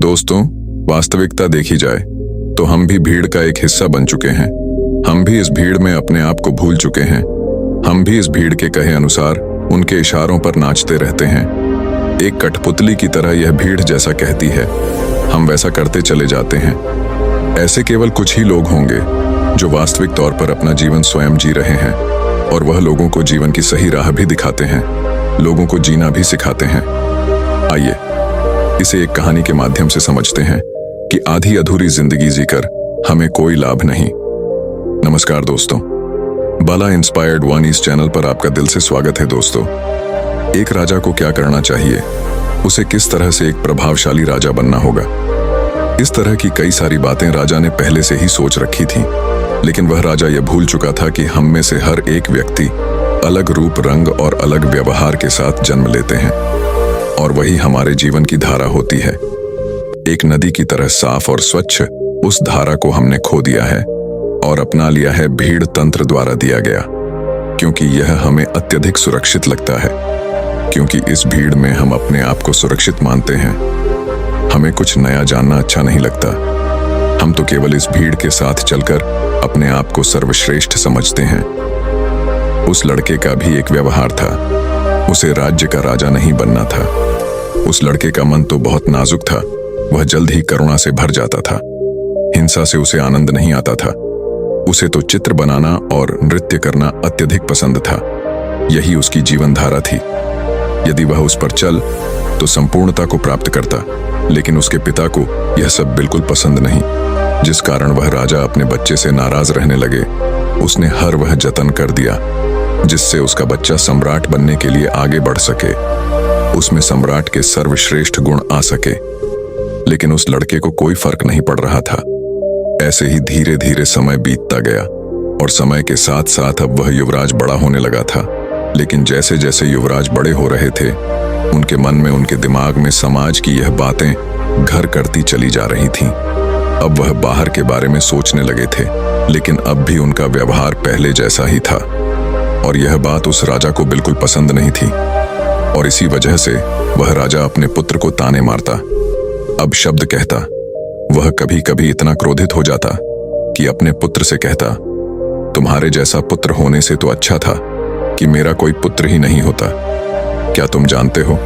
दोस्तों, वास्तविकता देखी जाए तो हम भी भीड़ का एक हिस्सा बन चुके हैं। हम भी इस भीड़ में अपने आप को भूल चुके हैं। हम भी इस भीड़ के कहे अनुसार उनके इशारों पर नाचते रहते हैं। एक कठपुतली की तरह यह भीड़ जैसा कहती है, हम वैसा करते चले जाते हैं। ऐसे केवल कुछ ही लोग होंगे जो वास्तविक तौर पर अपना जीवन स्वयं जी रहे हैं, और वह लोगों को जीवन की सही राह भी दिखाते हैं, लोगों को जीना भी सिखाते हैं। आइए इसे एक कहानी के माध्यम से समझते हैं कि आधी अधूरी जिंदगी जीकर हमें कोई लाभ नहीं। नमस्कार दोस्तों, बाला इंस्पायर्ड वन इस चैनल पर आपका दिल से स्वागत है। दोस्तों, एक राजा को क्या करना चाहिए, उसे किस तरह से एक प्रभावशाली राजा बनना होगा, इस तरह की कई सारी बातें राजा ने पहले से ही सोच रखी थी। लेकिन वह राजा यह भूल चुका था कि हम में से हर एक व्यक्ति अलग रूप, रंग और अलग व्यवहार के साथ जन्म लेते हैं, और वही हमारे जीवन की धारा होती है। एक नदी की तरह साफ और स्वच्छ उस धारा को हमने खो दिया है और अपना लिया है भीड़ तंत्र द्वारा दिया गया, क्योंकि यह हमें अत्यधिक सुरक्षित लगता है। क्योंकि इस भीड़ में हम अपने आप को सुरक्षित मानते हैं। हमें कुछ नया जानना अच्छा नहीं लगता। हम तो केवल इस भीड़ के साथ चलकर अपने आप को सर्वश्रेष्ठ समझते हैं। उस लड़के का भी एक व्यवहार था। उसे राज्य का राजा नहीं बनना था। उस लड़के का मन तो बहुत नाजुक था। वह जल्द ही करुणा से भर जाता था। हिंसा से उसे आनंद नहीं आता था। उसे तो चित्र बनाना और नृत्य करना अत्यधिक पसंद था। यही उसकी जीवन धारा थी। यदि वह उस पर चल तो संपूर्णता को प्राप्त करता, लेकिन उसके पिता को यह सब बिल्कुल पसंद नहीं, जिस कारण वह राजा अपने बच्चे से नाराज रहने लगे। उसने हर वह जतन कर दिया जिससे उसका बच्चा सम्राट बनने के लिए आगे बढ़ सके, उसमें सम्राट के सर्वश्रेष्ठ गुण आ सके। लेकिन उस लड़के को कोई फर्क नहीं पड़ रहा था। ऐसे ही धीरे धीरे समय बीतता गया, और समय के साथ साथ अब वह युवराज बड़ा होने लगा था। लेकिन जैसे जैसे युवराज बड़े हो रहे थे, उनके मन में, उनके दिमाग में समाज की यह बातें घर करती चली जा रही थीं। अब वह बाहर के बारे में सोचने लगे थे, लेकिन अब भी उनका व्यवहार पहले जैसा ही था, और यह बात उस राजा को बिल्कुल पसंद नहीं थी। और इसी वजह से वह राजा अपने पुत्र को ताने मारता, अब शब्द कहता। वह कभी कभी इतना क्रोधित हो जाता कि अपने पुत्र से कहता, तुम्हारे जैसा पुत्र होने से तो अच्छा था कि मेरा कोई पुत्र ही नहीं होता। क्या तुम जानते हो,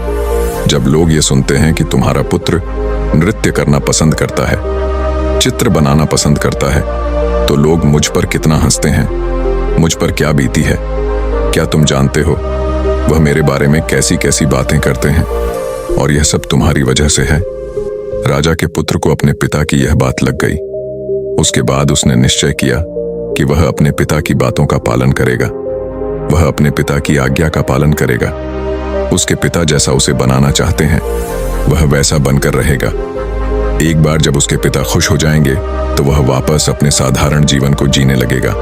जब लोग ये सुनते हैं कि तुम्हारा पुत्र नृत्य करना पसंद करता है, चित्र बनाना पसंद करता है, तो लोग मुझ पर कितना हंसते हैं, मुझ पर क्या बीती है। क्या तुम जानते हो वह मेरे बारे में कैसी कैसी बातें करते हैं, और यह सब तुम्हारी वजह से है। राजा के पुत्र को अपने पिता की यह बात लग गई। उसके बाद उसने निश्चय किया कि वह अपने पिता की बातों का पालन करेगा। वह अपने पिता की आज्ञा का पालन करेगा। उसके पिता जैसा उसे बनाना चाहते हैं, वह वैसा बनकर रहेगा। एक बार जब उसके पिता खुश हो जाएंगे तो वह वापस अपने साधारण जीवन को जीने लगेगा।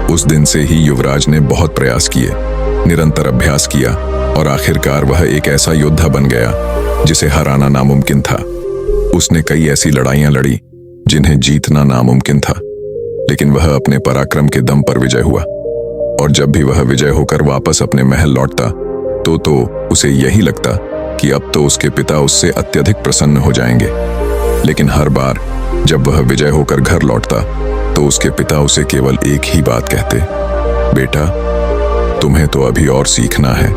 उस दिन से ही युवराज ने बहुत प्रयास किए, निरंतर अभ्यास किया, और आखिरकार वह एक ऐसा योद्धा बन गया जिसे हराना नामुमकिन था। उसने कई ऐसी लड़ाइयां लड़ी जिन्हें जीतना नामुमकिन था, लेकिन वह अपने पराक्रम के दम पर विजय हुआ। और जब भी वह विजय होकर वापस अपने महल लौटता तो उसे यही लगता कि अब तो उसके पिता उससे अत्यधिक प्रसन्न हो जाएंगे। लेकिन हर बार जब वह विजय होकर घर लौटता तो उसके पिता उसे केवल एक ही बात कहते, बेटा, तुम्हें तो अभी और सीखना है।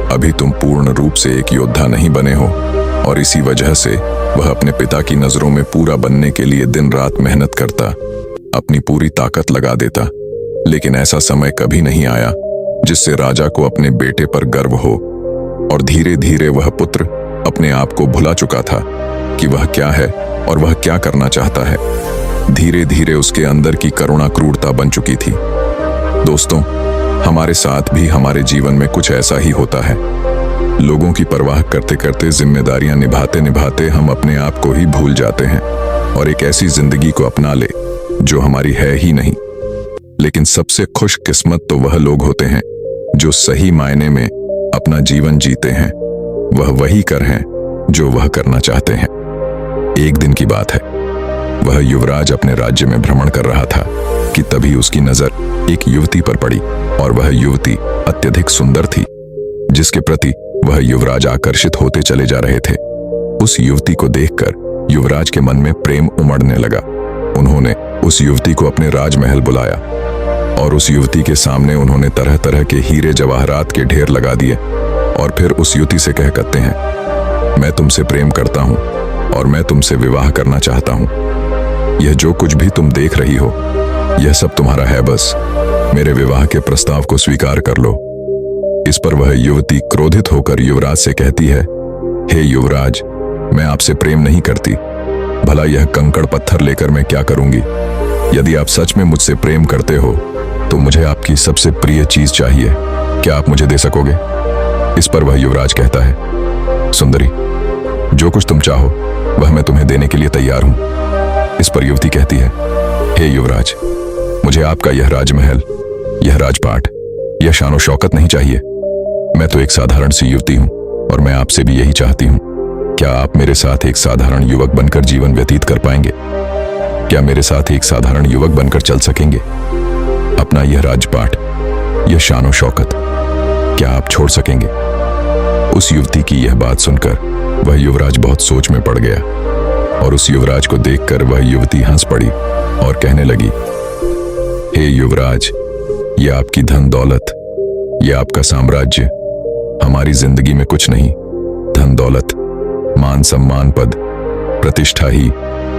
अभी तुम पूर्ण रूप से एक योद्धा नहीं बने हो। और इसी वजह से वह अपने पिता की नजरों में पूरा बनने के लिए दिन रात मेहनत करता, अपनी पूरी ताकत लगा देता। लेकिन ऐसा समय कभी नहीं आया जिससे राजा को अपने बेटे पर गर्व हो। और धीरे धीरे वह पुत्र अपने आप को भुला चुका था कि वह क्या है और वह क्या करना चाहता है। धीरे धीरे उसके अंदर की करुणा क्रूरता बन चुकी थी। दोस्तों, हमारे साथ भी हमारे जीवन में कुछ ऐसा ही होता है। लोगों की परवाह करते करते, जिम्मेदारियां निभाते निभाते हम अपने आप को ही भूल जाते हैं और एक ऐसी जिंदगी को अपना ले जो हमारी है ही नहीं। लेकिन सबसे खुशकिस्मत तो वह लोग होते हैं जो सही मायने में अपना जीवन जीते हैं। वह वही कर हैं जो वह करना चाहते हैं। एक दिन की बात है, वह युवराज अपने राज्य में भ्रमण कर रहा था कि तभी उसकी नजर एक युवती पर पड़ी, और वह युवती अत्यधिक सुंदर थी, जिसके प्रति वह युवराज आकर्षित होते चले जा रहे थे। उस युवती को देखकर युवराज के मन में प्रेम उमड़ने लगा। उन्होंने उस युवती को अपने राजमहल बुलाया और उस युवती के सामने उन्होंने तरह तरह के हीरे जवाहरात के ढेर लगा दिए और फिर उस युवती से कह करते हैं, मैं तुमसे प्रेम करता हूं और मैं तुमसे विवाह करना चाहता हूं। यह जो कुछ भी तुम देख रही हो यह सब तुम्हारा है, बस मेरे विवाह के प्रस्ताव को स्वीकार कर लो। इस पर वह युवती क्रोधित होकर युवराज से कहती है, हे युवराज, मैं आपसे प्रेम नहीं करती। भला यह कंकड़ पत्थर लेकर मैं क्या करूंगी? यदि आप सच में मुझसे प्रेम करते हो तो मुझे आपकी सबसे प्रिय चीज चाहिए। क्या आप मुझे दे सकोगे? इस पर वह युवराज कहता है, सुंदरी, जो कुछ तुम चाहो वह मैं तुम्हें देने के लिए तैयार हूं। इस पर युवती कहती है, हे युवराज, मुझे आपका यह राजमहल, यह राजपाट, यह शानो शौकत नहीं चाहिए। मैं तो एक साधारण सी युवती हूं और मैं आपसे भी यही चाहती हूं। क्या आप मेरे साथ एक साधारण युवक बनकर जीवन व्यतीत कर पाएंगे? क्या मेरे साथ एक साधारण युवक बनकर चल सकेंगे? अपना यह राजपाट, यह शानो शौकत क्या आप छोड़ सकेंगे? उस युवती की यह बात सुनकर वह युवराज बहुत सोच में पड़ गया और उस युवराज को देखकर वह युवती हंस पड़ी और कहने लगी, हे युवराज, यह आपकी धन दौलत, यह आपका साम्राज्य हमारी जिंदगी में कुछ नहीं। धन दौलत, मान सम्मान, पद प्रतिष्ठा ही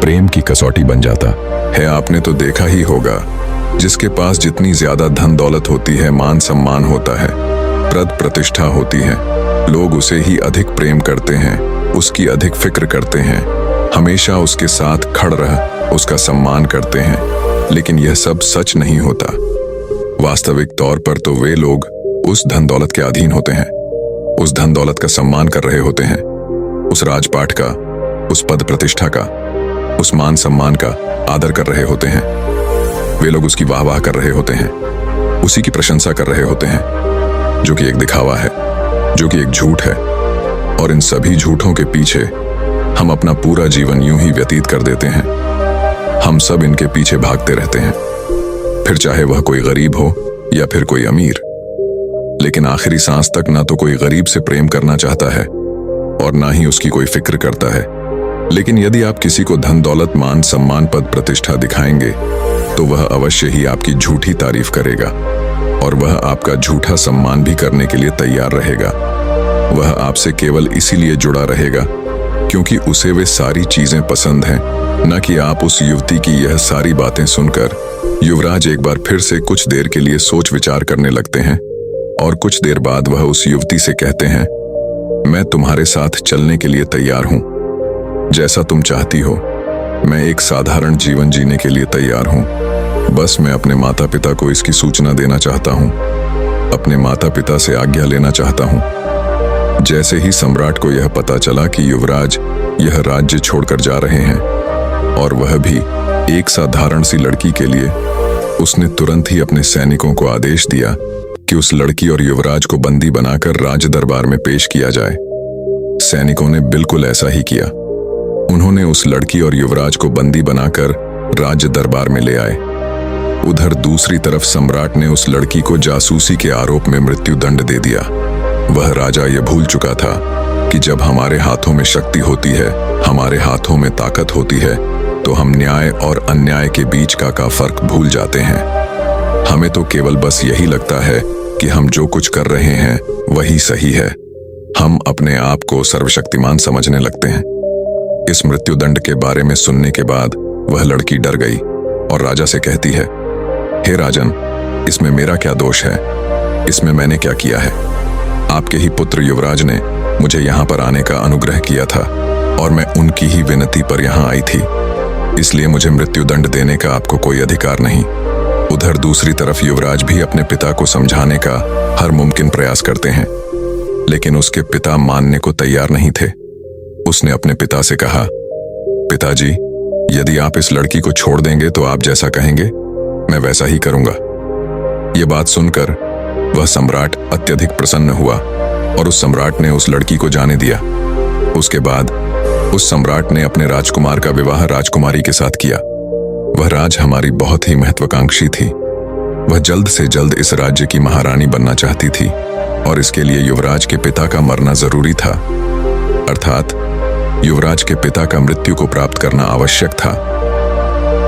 प्रेम की कसौटी बन जाता है। आपने तो देखा ही होगा, जिसके पास जितनी ज्यादा धन दौलत होती है, मान सम्मान होता है, पद प्रतिष्ठा होती है, लोग उसे ही अधिक प्रेम करते हैं, उसकी अधिक फिक्र करते हैं, हमेशा उसके साथ खड़ रह उसका सम्मान करते हैं। लेकिन यह सब सच नहीं होता। वास्तविक तौर पर तो वे लोग उस धन दौलत के अधीन होते हैं, उस धन दौलत का सम्मान कर रहे होते हैं, उस राजपाट का, उस पद प्रतिष्ठा का, उस मान सम्मान का आदर कर रहे होते हैं। वे लोग उसकी वाह वाह कर रहे होते हैं, उसी की प्रशंसा कर रहे होते हैं, जो कि एक दिखावा है, जो कि एक झूठ है। और इन सभी झूठों के पीछे हम अपना पूरा जीवन यूं ही व्यतीत कर देते हैं। हम सब इनके पीछे भागते रहते हैं, फिर चाहे वह कोई गरीब हो या फिर कोई अमीर। लेकिन आखिरी सांस तक ना तो कोई गरीब से प्रेम करना चाहता है और ना ही उसकी कोई फिक्र करता है। लेकिन यदि आप किसी को धन दौलत, मान सम्मान, पद प्रतिष्ठा दिखाएंगे तो वह अवश्य ही आपकी झूठी तारीफ करेगा और वह आपका झूठा सम्मान भी करने के लिए तैयार रहेगा। वह आपसे केवल इसीलिए जुड़ा रहेगा क्योंकि उसे वे सारी चीजें पसंद हैं, न कि आप। उस युवती की यह सारी बातें सुनकर युवराज एक बार फिर से कुछ देर के लिए सोच विचार करने लगते हैं और कुछ देर बाद वह उस युवती से कहते हैं, मैं तुम्हारे साथ चलने के लिए तैयार हूं। जैसा तुम चाहती हो, मैं एक साधारण जीवन जीने के लिए तैयार हूं। बस मैं अपने माता पिता को इसकी सूचना देना चाहता हूं, अपने माता पिता से आज्ञा लेना चाहता हूं। जैसे ही सम्राट को यह पता चला कि युवराज यह राज्य छोड़कर जा रहे हैं और वह भी एक साधारण सी लड़की के लिए, उसने तुरंत ही अपने सैनिकों को आदेश दिया कि उस लड़की और युवराज को बंदी बनाकर राज दरबार में पेश किया जाए। सैनिकों ने बिल्कुल ऐसा ही किया। उन्होंने उस लड़की और युवराज को बंदी बनाकर राज दरबार में ले आए। उधर दूसरी तरफ सम्राट ने उस लड़की को जासूसी के आरोप में मृत्यु दंड दे दिया। वह राजा यह भूल चुका था कि जब हमारे हाथों में शक्ति होती है, हमारे हाथों में ताकत होती है, तो हम न्याय और अन्याय के बीच का फर्क भूल जाते हैं। हमें तो केवल बस यही लगता है कि हम जो कुछ कर रहे हैं वही सही है। हम अपने आप को सर्वशक्तिमान समझने लगते हैं। इस मृत्युदंड के बारे में सुनने के बाद वह लड़की डर गई और राजा से कहती है, हे राजन, इसमें मेरा क्या दोष है? इसमें मैंने क्या किया है? आपके ही पुत्र युवराज ने मुझे यहाँ पर आने का अनुग्रह किया था और मैं उनकी ही विनती पर यहाँ आई थी, इसलिए मुझे मृत्युदंड देने का आपको कोई अधिकार नहीं। उधर दूसरी तरफ युवराज भी अपने पिता को समझाने का हर मुमकिन प्रयास करते हैं, लेकिन उसके पिता मानने को तैयार नहीं थे। उसने अपने पिता से कहा, पिताजी, यदि आप इस लड़की को छोड़ देंगे तो आप जैसा कहेंगे मैं वैसा ही करूंगा। ये बात सुनकर वह सम्राट अत्यधिक प्रसन्न हुआ और उस सम्राट ने उस लड़की को जाने दिया। उसके बाद उस सम्राट ने अपने राजकुमार का विवाह राजकुमारी के साथ किया। वह राज हमारी बहुत ही महत्वाकांक्षी थी। वह जल्द से जल्द इस राज्य की महारानी बनना चाहती थी और इसके लिए युवराज के पिता का मरना जरूरी था। अर्थात युवराज के पिता का मृत्यु को प्राप्त करना आवश्यक था।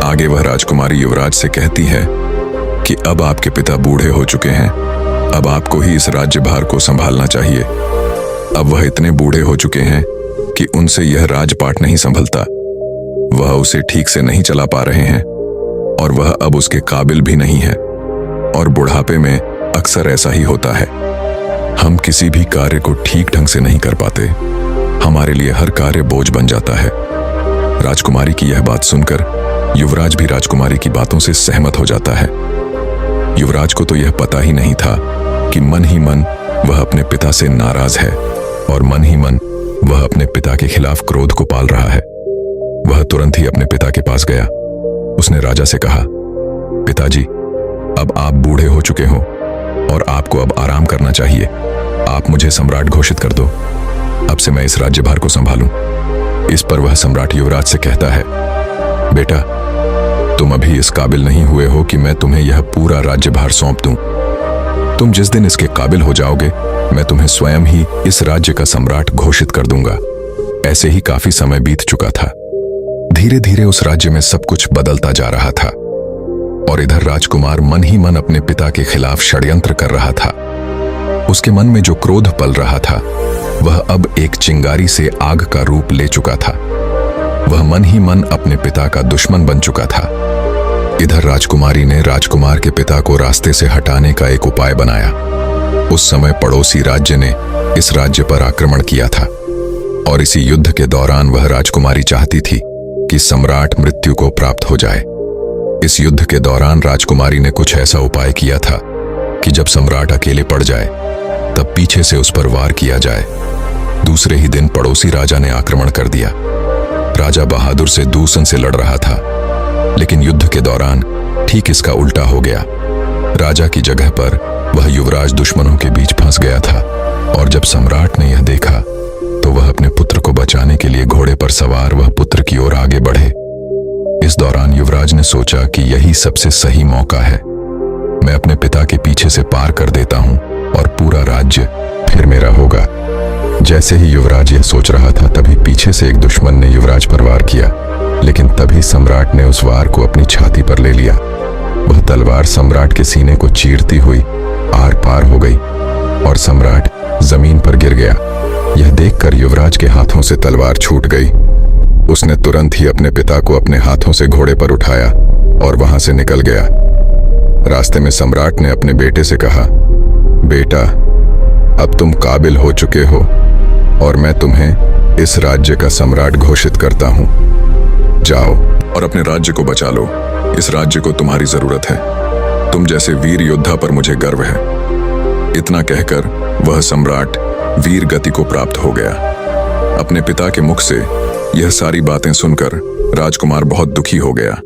आगे वह राजकुमारी युवराज से कहती है कि अब आपके पिता बूढ़े हो चुके हैं, अब आपको ही इस राज्यभार को संभालना चाहिए। अब वह इतने बूढ़े हो चुके हैं कि उनसे यह राजपाट नहीं संभलता, वह उसे ठीक से नहीं चला पा रहे हैं और वह अब उसके काबिल भी नहीं है। और बुढ़ापे में अक्सर ऐसा ही होता है, हम किसी भी कार्य को ठीक ढंग से नहीं कर पाते, हमारे लिए हर कार्य बोझ बन जाता है। राजकुमारी की यह बात सुनकर युवराज भी राजकुमारी की बातों से सहमत हो जाता है। युवराज को तो यह पता ही नहीं था कि मन ही मन वह अपने पिता से नाराज है और मन ही मन वह अपने पिता के खिलाफ क्रोध को पाल रहा है। वह तुरंत ही अपने पिता के पास गया। उसने राजा से कहा, पिताजी, अब आप बूढ़े हो चुके हो और आपको अब आराम करना चाहिए। आप मुझे सम्राट घोषित कर दो, अब से मैं इस राज्यभार को संभालूं। इस पर वह सम्राट युवराज से कहता है, बेटा, तुम अभी इस काबिल नहीं हुए हो कि मैं तुम्हें यह पूरा राज्यभार सौंप दूं। तुम जिस दिन इसके काबिल हो जाओगे, मैं तुम्हें स्वयं ही इस राज्य का सम्राट घोषित कर दूंगा। ऐसे ही काफी समय बीत चुका था। धीरे धीरे उस राज्य में सब कुछ बदलता जा रहा था और इधर राजकुमार मन ही मन अपने पिता के खिलाफ षड्यंत्र कर रहा था। उसके मन में जो क्रोध पल रहा था वह अब एक चिंगारी से आग का रूप ले चुका था। वह मन ही मन अपने पिता का दुश्मन बन चुका था। इधर राजकुमारी ने राजकुमार के पिता को रास्ते से हटाने का एक उपाय बनाया। उस समय पड़ोसी राज्य ने इस राज्य पर आक्रमण किया था और इसी युद्ध के दौरान वह राजकुमारी चाहती थी कि सम्राट मृत्यु को प्राप्त हो जाए। इस युद्ध के दौरान राजकुमारी ने कुछ ऐसा उपाय किया था कि जब सम्राट अकेले पड़ जाए तब पीछे से उस पर वार किया जाए। दूसरे ही दिन पड़ोसी राजा ने आक्रमण कर दिया। राजा बहादुर से दूषण से लड़ रहा था, लेकिन युद्ध के दौरान ठीक इसका उल्टा हो गया। राजा की जगह पर वह युवराज दुश्मनों के बीच फंस गया था और जब सम्राट ने यह देखा तो वह अपने पुत्र को बचाने के लिए घोड़े पर सवार वह पुत्र की ओर आगे बढ़े। इस दौरान युवराज ने सोचा कि यही सबसे सही मौका है। मैं अपने पिता के पीछे से पार कर देता हूं और पूरा राज्य फिर मेरा होगा। जैसे ही युवराज यह सोच रहा था तभी पीछे से एक दुश्मन ने युवराज पर वार किया, लेकिन तभी सम्राट ने उस वार को अपनी छाती पर ले लिया। वह तलवार सम्राट के सीने को चीरती हुई आर पार हो गई और सम्राट जमीन पर गिर गया। यह देखकर युवराज के हाथों से तलवार छूट गई। उसने तुरंत ही अपने पिता को अपने हाथों से घोड़े पर उठाया और वहां से निकल गया। रास्ते में सम्राट ने अपने बेटे से कहा, बेटा, अब तुम काबिल हो चुके हो और मैं तुम्हें इस राज्य का सम्राट घोषित करता हूं। जाओ और अपने राज्य को बचा लो। इस राज्य को तुम्हारी जरूरत है। तुम जैसे वीर योद्धा पर मुझे गर्व है। इतना कहकर वह सम्राट वीर गति को प्राप्त हो गया। अपने पिता के मुख से यह सारी बातें सुनकर राजकुमार बहुत दुखी हो गया।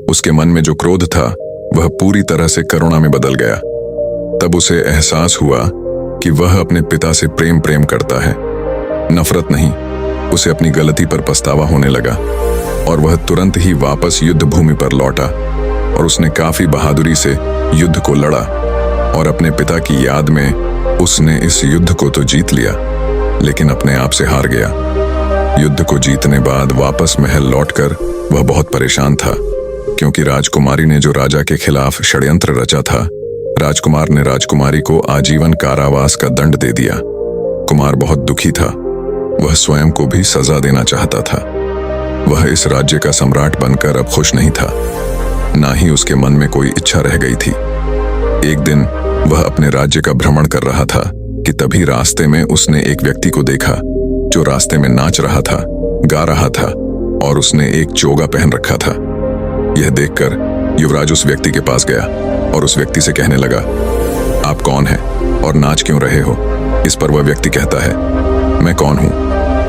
उसके मन में जो क्रोध था वह पूरी तरह से करुणा में बदल गया। तब उसे एहसास हुआ कि वह अपने पिता से प्रेम करता है, नफरत नहीं। उसे अपनी गलती पर पछतावा होने लगा और वह तुरंत ही वापस युद्ध भूमि पर लौटा और उसने काफी बहादुरी से युद्ध को लड़ा और अपने पिता की याद में उसने इस युद्ध को तो जीत लिया, लेकिन अपने आप से हार गया। युद्ध को जीतने बाद वापस महल लौटकर वह बहुत परेशान था, क्योंकि राजकुमारी ने जो राजा के खिलाफ षड्यंत्र रचा था, राजकुमार ने राजकुमारी को आजीवन कारावास का दंड दे दिया। कुमार बहुत दुखी था। वह स्वयं को भी सजा देना चाहता था। वह इस राज्य का सम्राट बनकर अब खुश नहीं था, ना ही उसके मन में कोई इच्छा रह गई थी। एक दिन वह अपने राज्य का भ्रमण कर रहा था कि तभी रास्ते में उसने एक व्यक्ति को देखा जो रास्ते में नाच रहा था, गा रहा था और उसने एक चोगा पहन रखा था। यह देखकर युवराज उस व्यक्ति के पास गया और उस व्यक्ति से कहने लगा, आप कौन हैं और नाच क्यों रहे हो? इस पर वह व्यक्ति कहता है, मैं कौन हूं?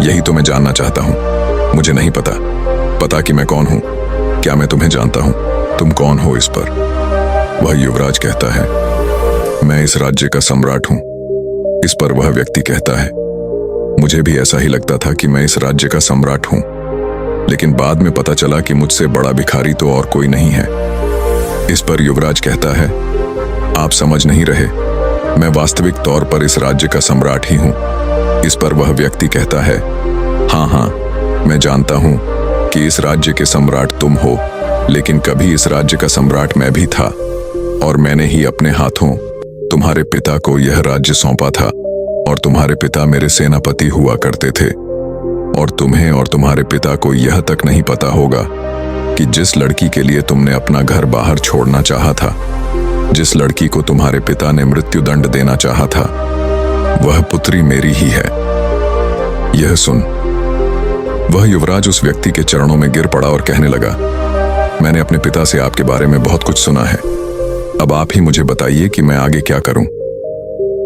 यही तो मैं जानना चाहता हूं। मुझे नहीं पता कि मैं कौन हूं। क्या मैं तुम्हें जानता हूं? तुम कौन हो? इस पर वह युवराज कहता है, मैं इस राज्य का सम्राट हूं। इस पर वह व्यक्ति कहता है, मुझे भी ऐसा ही लगता था कि मैं इस राज्य का सम्राट हूं, लेकिन बाद में पता चला कि मुझसे बड़ा भिखारी तो और कोई नहीं है। इस पर युवराज कहता है, आप समझ नहीं रहे, मैं वास्तविक तौर पर इस राज्य का सम्राट ही हूं। इस पर वह व्यक्ति कहता है, हाँ हाँ, मैं जानता हूँ कि इस राज्य के सम्राट तुम हो, लेकिन कभी इस राज्य का सम्राट मैं भी था और मैंने ही अपने हाथों तुम्हारे पिता को यह राज्य सौंपा था। और तुम्हारे पिता मेरे सेनापति हुआ करते थे। और तुम्हें और तुम्हारे पिता को यह तक नहीं पता होगा कि जिस लड़की के लिए तुमने अपना घर बाहर छोड़ना चाहा था, जिस लड़की को तुम्हारे पिता ने मृत्यु दंड देना चाहा था, वह पुत्री मेरी ही है। यह सुन, वह युवराज उस व्यक्ति के चरणों में गिर पड़ा और कहने लगा, मैंने अपने पिता से आपके बारे में बहुत कुछ सुना है। अब आप ही मुझे बताइए कि मैं आगे क्या करूं।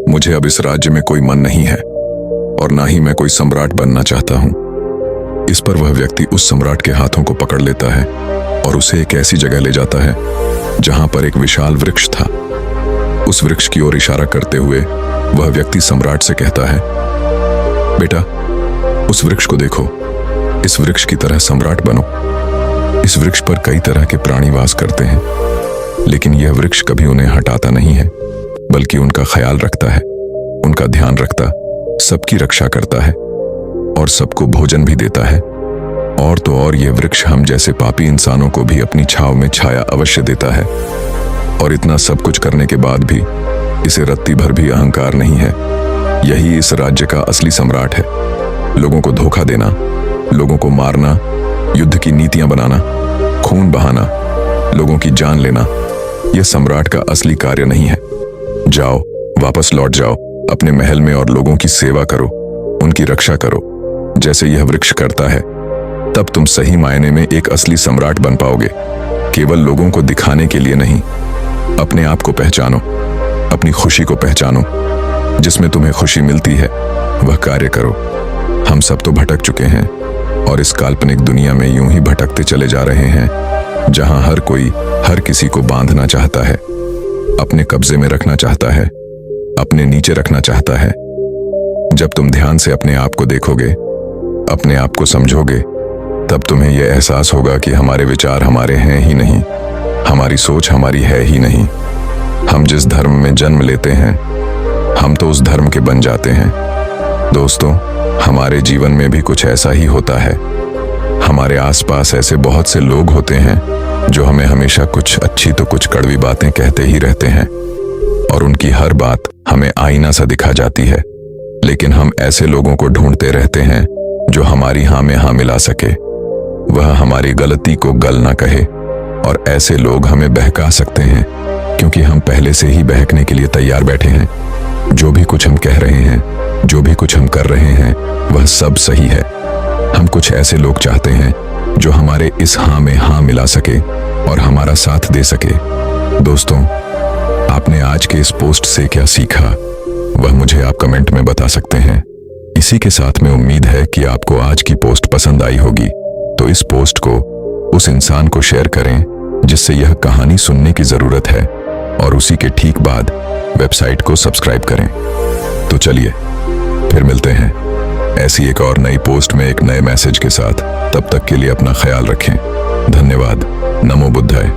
मुझे अब इस राज्य में कोई मन नहीं है और ना ही मैं कोई सम्राट बनना चाहता हूं। इस पर वह व्यक्ति उस सम्राट के हाथों को पकड़ लेता है और उसे एक ऐसी जगह ले जाता है जहां पर एक विशाल वृक्ष था। उस वृक्ष की ओर इशारा करते हुए वह व्यक्ति सम्राट से कहता है, बेटा, उस वृक्ष को देखो, इस वृक्ष की तरह सम्राट बनो। इस वृक्ष पर कई तरह के प्राणी वास करते हैं, लेकिन यह वृक्ष कभी उन्हें हटाता नहीं है, बल्कि उनका ख्याल रखता है, उनका ध्यान रखता, सबकी रक्षा करता है और सबको भोजन भी देता है। और तो और यह वृक्ष हम जैसे पापी इंसानों को भी अपनी छांव में छाया अवश्य देता है। और इतना सब कुछ करने के बाद भी इसे रत्ती भर भी अहंकार नहीं है। यही इस राज्य का असली सम्राट है। लोगों को धोखा देना, लोगों को मारना, युद्ध की नीतियां बनाना, खून बहाना, लोगों की जान लेना, यह सम्राट का असली कार्य नहीं है। जाओ, वापस लौट जाओ अपने महल में और लोगों की सेवा करो, उनकी रक्षा करो, जैसे यह वृक्ष करता है। तब तुम सही मायने में एक असली सम्राट बन पाओगे। केवल लोगों को दिखाने के लिए नहीं, अपने आप को पहचानो, अपनी खुशी को पहचानो, जिसमें तुम्हें खुशी मिलती है वह कार्य करो। हम सब तो भटक चुके हैं और इस काल्पनिक दुनिया में यूं ही भटकते चले जा रहे हैं, जहां हर कोई हर किसी को बांधना चाहता है, अपने कब्जे में रखना चाहता है, अपने नीचे रखना चाहता है। जब तुम ध्यान से अपने आप को देखोगे, अपने आप को समझोगे, तब तुम्हें यह एहसास होगा कि हमारे विचार हमारे हैं ही नहीं, हमारी सोच हमारी है ही नहीं। हम जिस धर्म में जन्म लेते हैं, हम तो उस धर्म के बन जाते हैं। दोस्तों, हमारे जीवन में भी कुछ ऐसा ही होता है। हमारे आसपास ऐसे बहुत से लोग होते हैं जो हमें हमेशा कुछ अच्छी तो कुछ कड़वी बातें कहते ही रहते हैं और उनकी हर बात हमें आईना सा दिखा जाती है। लेकिन हम ऐसे लोगों को ढूंढते रहते हैं जो हमारी हाँ में हाँ मिला सके, वह हमारी गलती को गल ना कहे। और ऐसे लोग हमें बहका सकते हैं क्योंकि हम पहले से ही बहकने के लिए तैयार बैठे हैं। जो भी कुछ हम कह रहे हैं, जो भी कुछ हम कर रहे हैं, वह सब सही है। हम कुछ ऐसे लोग चाहते हैं जो हमारे इस हाँ में हाँ मिला सके और हमारा साथ दे सके। दोस्तों, आपने आज के इस पोस्ट से क्या सीखा, वह मुझे आप कमेंट में बता सकते हैं। इसी के साथ में उम्मीद है कि आपको आज की पोस्ट पसंद आई होगी, तो इस पोस्ट को उस इंसान को शेयर करें जिससे यह कहानी सुनने की जरूरत है, और उसी के ठीक बाद वेबसाइट को सब्सक्राइब करें। तो चलिए फिर मिलते हैं ऐसी एक और नई पोस्ट में एक नए मैसेज के साथ। तब तक के लिए अपना ख्याल रखें। धन्यवाद। नमो बुद्धाय।